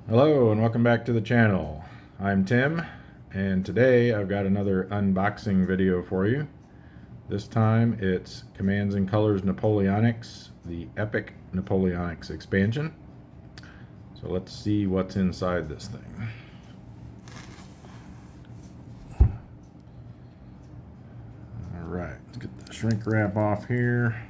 Hello and welcome back to the channel. I'm Tim, and today I've got another unboxing video for you. This time it's Commands and Colors Napoleonics, the Epic Napoleonics expansion. So let's see what's inside this thing. Alright, let's get the shrink wrap off here.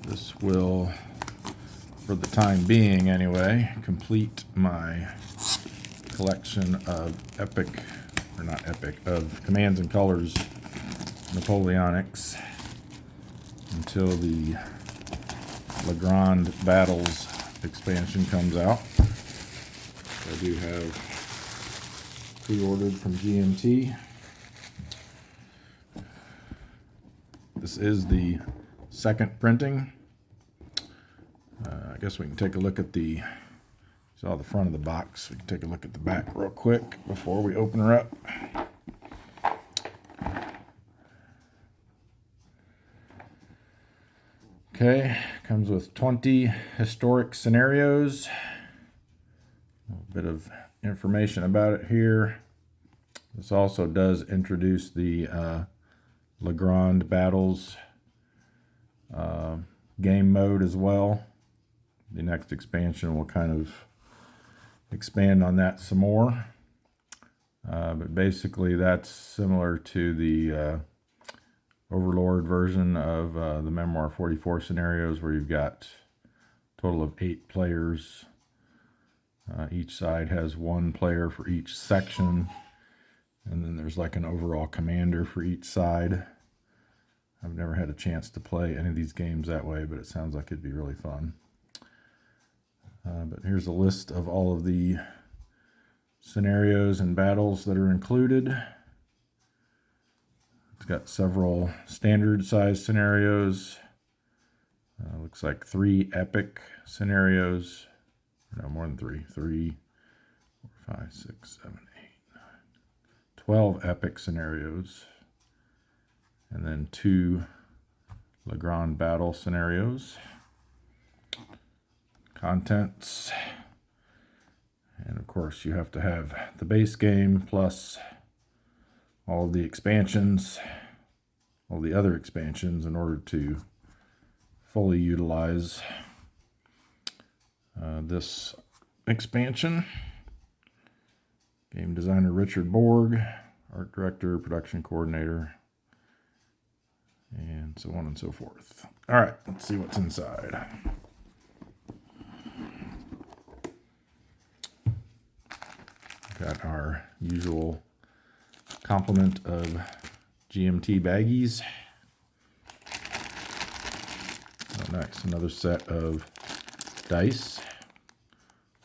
This will, for the time being anyway, complete my collection of of Commands and Colors Napoleonics until the Legrand Battles expansion comes out. I do have pre-ordered from GMT. This is the second printing. I guess we can take a look at the front of the box. We can take a look at the back real quick before we open her up. Okay, comes with 20 historic scenarios. A little bit of information about it here. This also does introduce the Legrand Battles game mode as well. The next expansion will kind of expand on that some more. But basically that's similar to the Overlord version of the Memoir 44 scenarios, where you've got a total of 8 players. Each side has 1 player for each section, and then there's like an overall commander for each side. I've never had a chance to play any of these games that way, but it sounds like it'd be really fun. But here's a list of all of the scenarios and battles that are included. It's got several standard size scenarios. Looks like 3 epic scenarios. No, more than 3. 3, 4, 5, 6, 7, 8, 9, 12 epic scenarios. And then 2 Legrand Battle scenarios. Contents. And of course you have to have the base game plus all of the expansions, all the other expansions, in order to fully utilize this expansion. Game designer Richard Borg, art director, production coordinator, and so on and so forth. All right, let's see what's inside. Got our usual complement of GMT baggies. Oh, nice. Another set of dice,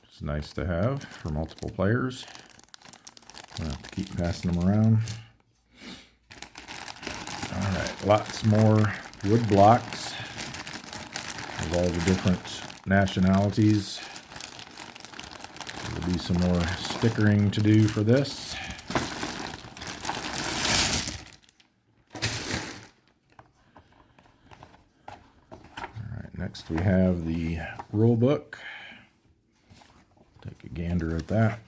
which is nice to have for multiple players. I'll have to keep passing them around. All right, lots more wood blocks of all the different nationalities. There'll be some more stickering to do for this. Next we have the Rulebook. Take a gander at that.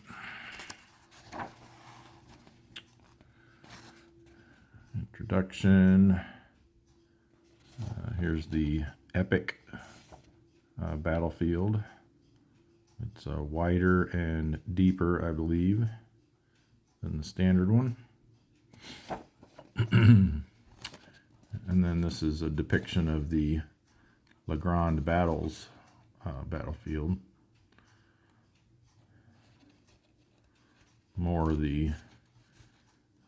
Introduction. Here's the Epic battlefield. It's wider and deeper, I believe, than the standard one. And then this is a depiction of the Legrand Battles battlefield.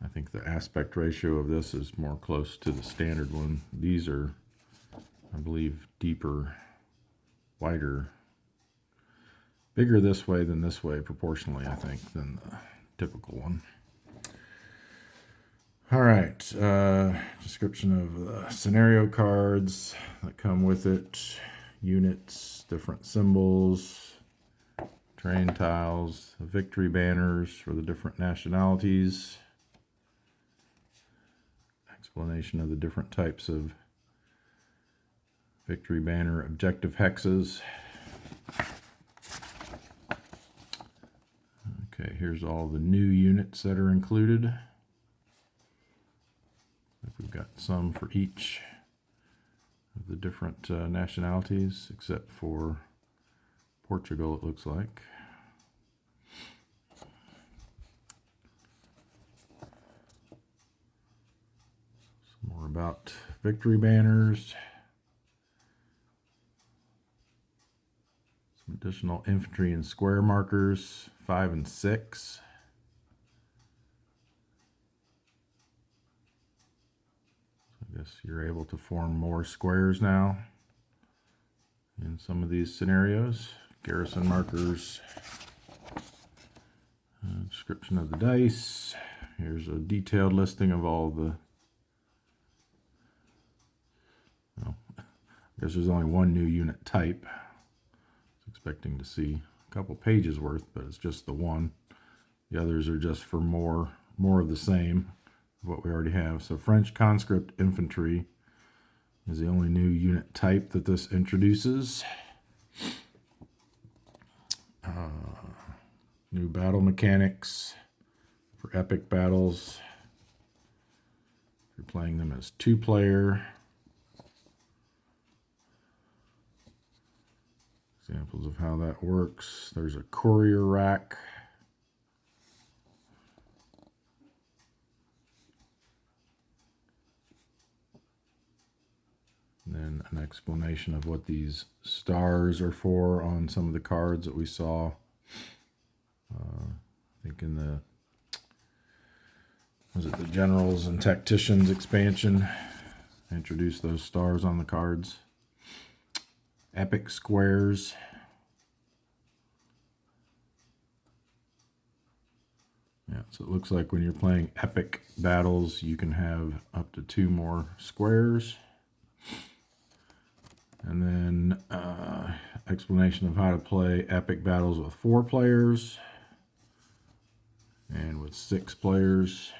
I think the aspect ratio of this is more close to the standard one. These are, I believe, deeper, wider, bigger this way than this way proportionally, I think, than the typical one. All right, description of the scenario cards that come with it, units, different symbols, terrain tiles, victory banners for the different nationalities, Explanation of the different types of victory banner objective hexes. Okay, here's all the new units that are included. We've got some for each of the different nationalities, except for Portugal, it looks like. Some more about victory banners. Some additional infantry and square markers, 5 and 6. I guess you're able to form more squares now in some of these scenarios. Garrison markers, description of the dice. Here's a detailed listing of all the, well, I guess there's only one new unit type. I was expecting to see a couple pages worth, but it's just the one. The others are just for more of the same of what we already have. So French conscript infantry is the only new unit type that this introduces. New battle mechanics for epic battles. If you're playing them as 2-player. Examples of how that works. There's a courier rack. And then an explanation of what these stars are for on some of the cards that we saw. I think in the, was it the Generals and Tacticians expansion? Introduced those stars on the cards. Epic squares. Yeah, so it looks like when you're playing epic battles, you can have up to 2 more squares. And then explanation of how to play epic battles with 4 players and with 6 players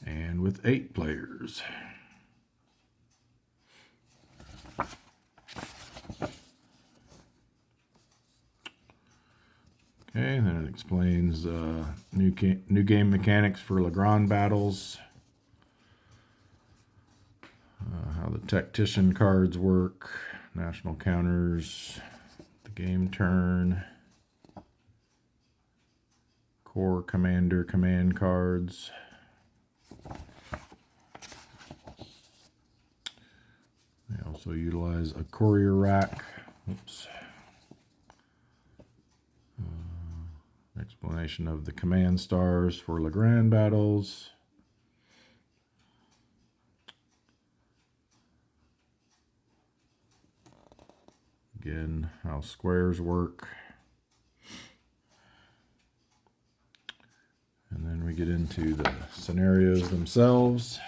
and with 8 players. Okay, and then it explains new game mechanics for Legrand battles. How the tactician cards work, national counters, the game turn, corps commander command cards. They also utilize a courier rack. Oops. Explanation of the command stars for Legrand battles. Again, how squares work. And then we get into the scenarios themselves.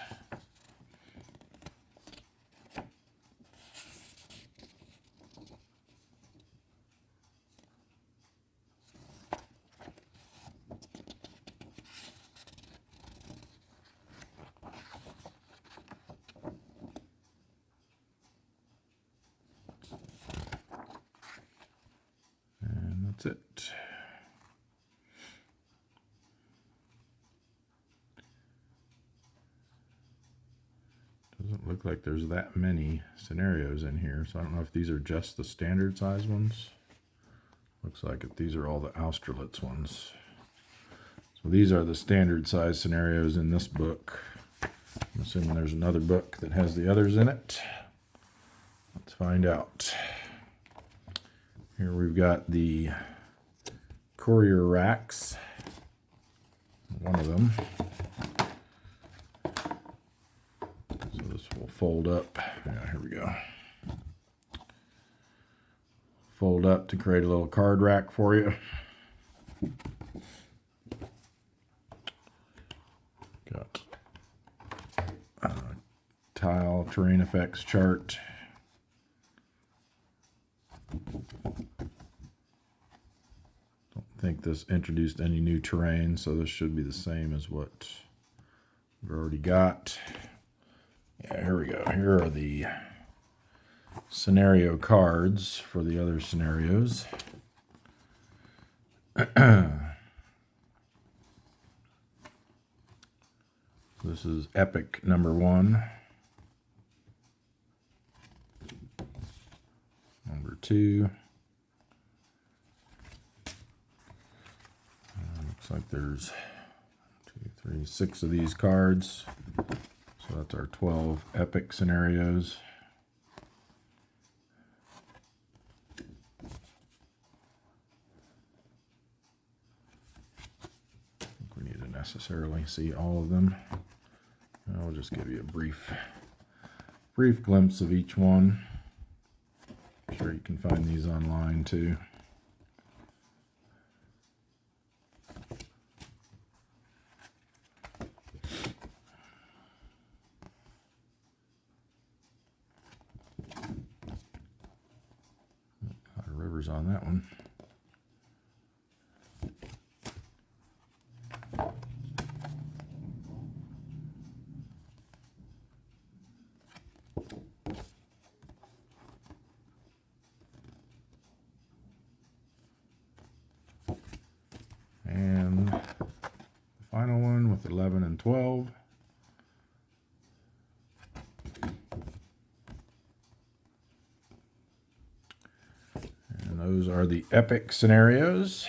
That's it. Doesn't look like there's that many scenarios in here, so I don't know if these are just the standard size ones. Looks like it. These are all the Austerlitz ones. So these are the standard size scenarios in this book. I'm assuming there's another book that has the others in it. Let's find out. Here we've got the courier racks, one of them. So this will fold up. Yeah, here we go. Fold up to create a little card rack for you. Got tile terrain effects chart. Don't think this introduced any new terrain, so this should be the same as what we've already got, yeah, here we go. Here are the scenario cards for the other scenarios. This is epic number 1. Number 2. Looks like there's 2, 3, 6 of these cards. So that's our 12 epic scenarios. I think we need to necessarily see all of them. I'll just give you a brief glimpse of each one. I'm sure you can find these online too. A lot of rivers on that one. And the final one with 11 and 12. And those are the epic scenarios.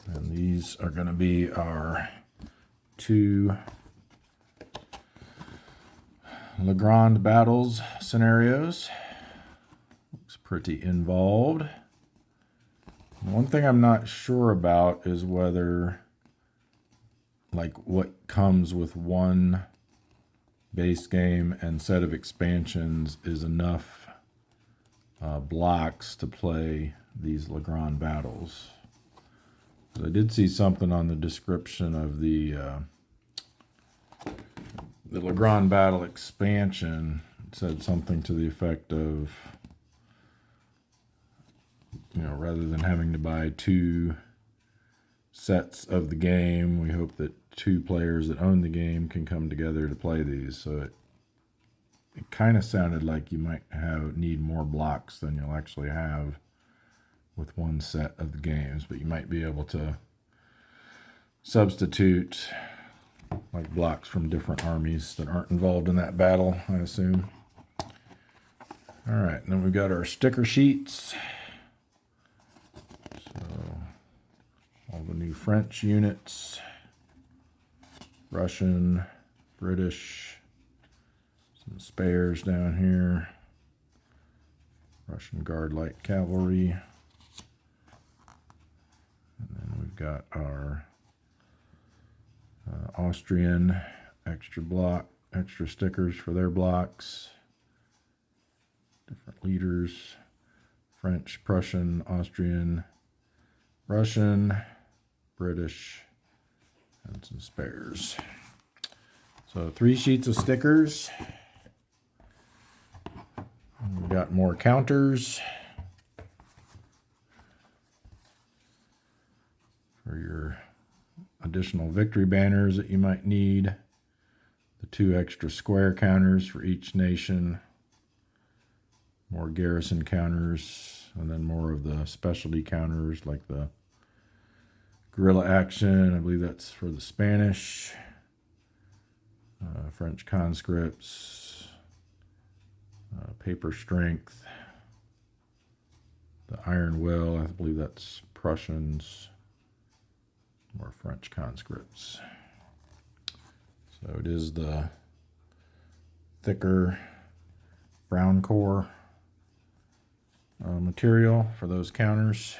And these are going to be our 2 Legrand battles scenarios. Looks pretty involved. One thing I'm not sure about is whether, like, what comes with one base game and set of expansions is enough blocks to play these Legrand battles. I did see something on the description of the Legrand battle expansion. It said something to the effect of, rather than having to buy 2 sets of the game, we hope that 2 players that own the game can come together to play these. So it kind of sounded like you might need more blocks than you'll actually have with 1 set of the games, but you might be able to substitute like blocks from different armies that aren't involved in that battle, I assume. All right, and then we've got our sticker sheets. So all the new French units, Russian, British, some spares down here, Russian Guard Light Cavalry, and then we've got our Austrian extra stickers for their blocks, different leaders, French, Prussian, Austrian, Russian, British, and some spares. So 3 sheets of stickers. And we've got more counters for your additional victory banners that you might need. The 2 extra square counters for each nation. More garrison counters, and then more of the specialty counters like the guerrilla action. I believe that's for the Spanish. French conscripts. Paper strength. The iron will, I believe that's Prussians. More French conscripts. So it is the thicker brown core material for those counters.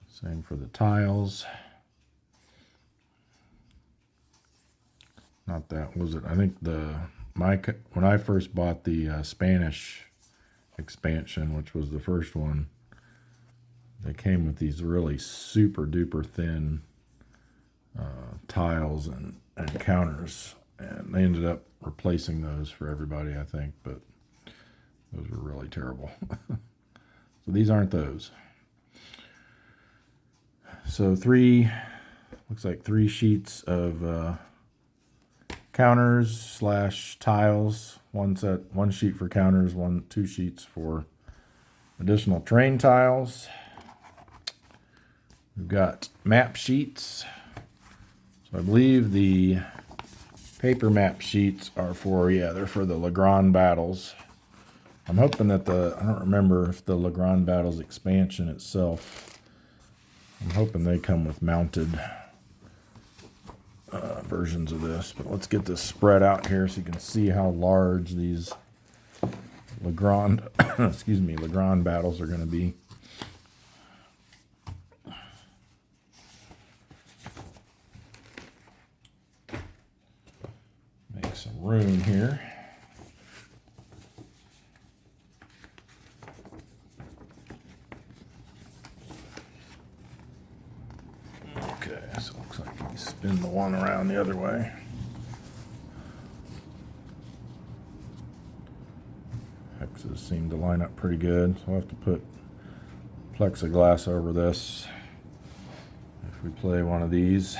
Same for the tiles. Not that, was it? I think when I first bought the Spanish expansion, which was the first one, they came with these really super duper thin tiles and counters, and they ended up replacing those for everybody, I think, but those were really terrible. So these aren't those. So 3 looks like 3 sheets of counters / tiles. One sheet for counters, 2 sheets for additional terrain tiles. We've got map sheets. So I believe the paper map sheets are for, they're for the Legrand battles. I'm hoping that I don't remember if the Legrand battles expansion itself, I'm hoping they come with mounted versions of this. But let's get this spread out here so you can see how large these Legrand, Legrand battles are going to be. Make some room here. Okay, so it looks like you spin the one around the other way. Hexes seem to line up pretty good, so I'll have to put plexiglass over this if we play one of these.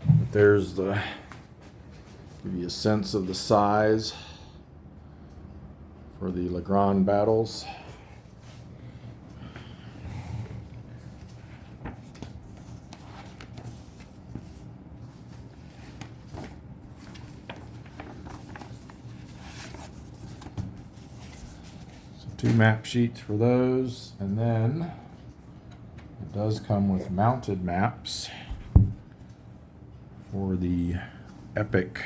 But there's give you a sense of the size for the Legrand battles. So 2 map sheets for those, and then it does come with mounted maps for the epic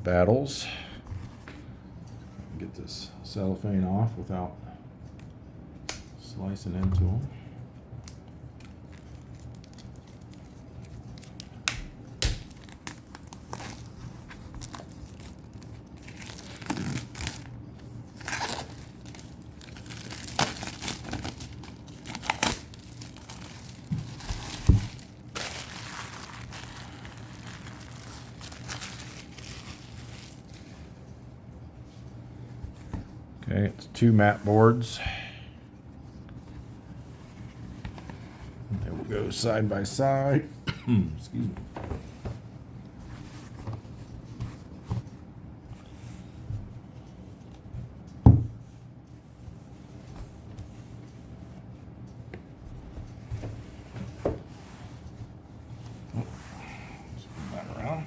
battles. Get this cellophane off without slicing into them. Okay, it's 2 map boards. They will go side by side. Excuse me. Spin that around.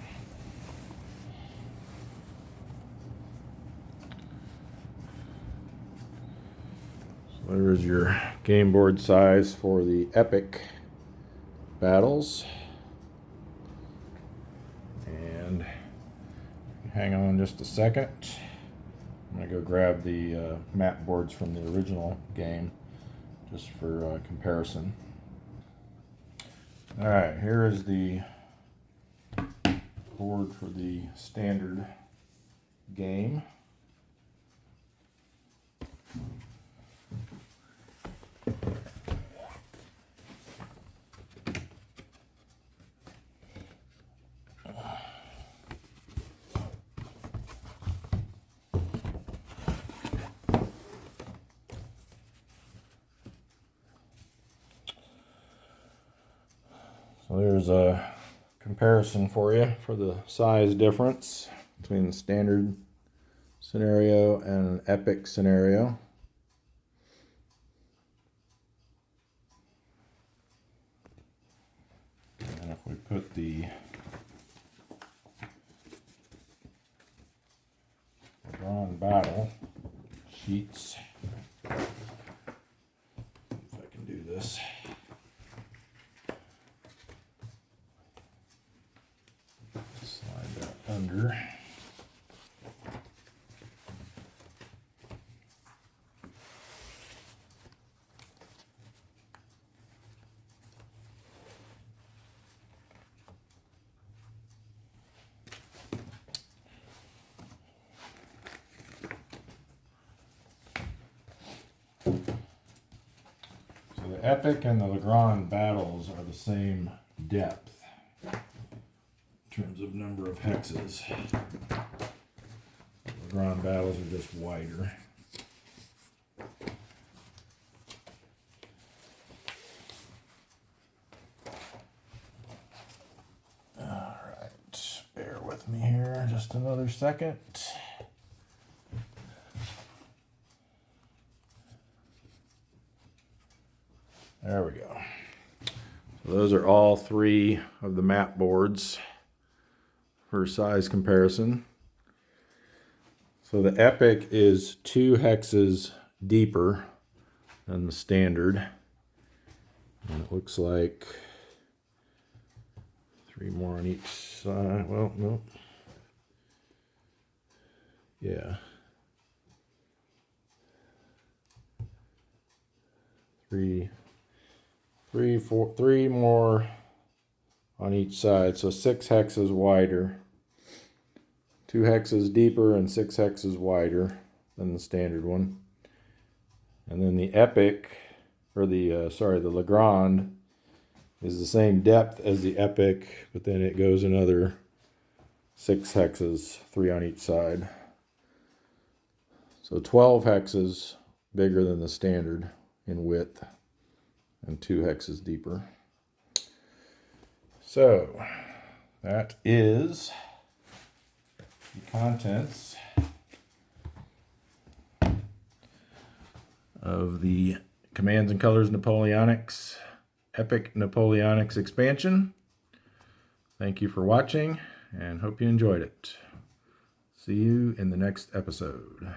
There's your game board size for the epic battles. And hang on just a second. I'm going to go grab the map boards from the original game just for comparison. Alright, here is the board for the standard game. So there's a comparison for you for the size difference between the standard scenario and an epic scenario. And if we put the drawn battle sheets, if I can do this. Slide that under. So the epic and the Legrand battles are the same depth in terms of number of hexes. The Legrand battles are just wider. just another second. There we go. So those are all three of the map boards for size comparison. So the Epic is 2 hexes deeper than the standard. And it looks like 3 more on each side. Well, no. Yeah. 3 more on each side. So 6 hexes wider. 2 hexes deeper and 6 hexes wider than the standard one. And then the Epic, or the Legrand, is the same depth as the Epic, but then it goes another 6 hexes, 3 on each side. So 12 hexes bigger than the standard in width and 2 hexes deeper. So that is the contents of the Commands and Colors Napoleonics Epic Napoleonics expansion. Thank you for watching and hope you enjoyed it. See you in the next episode.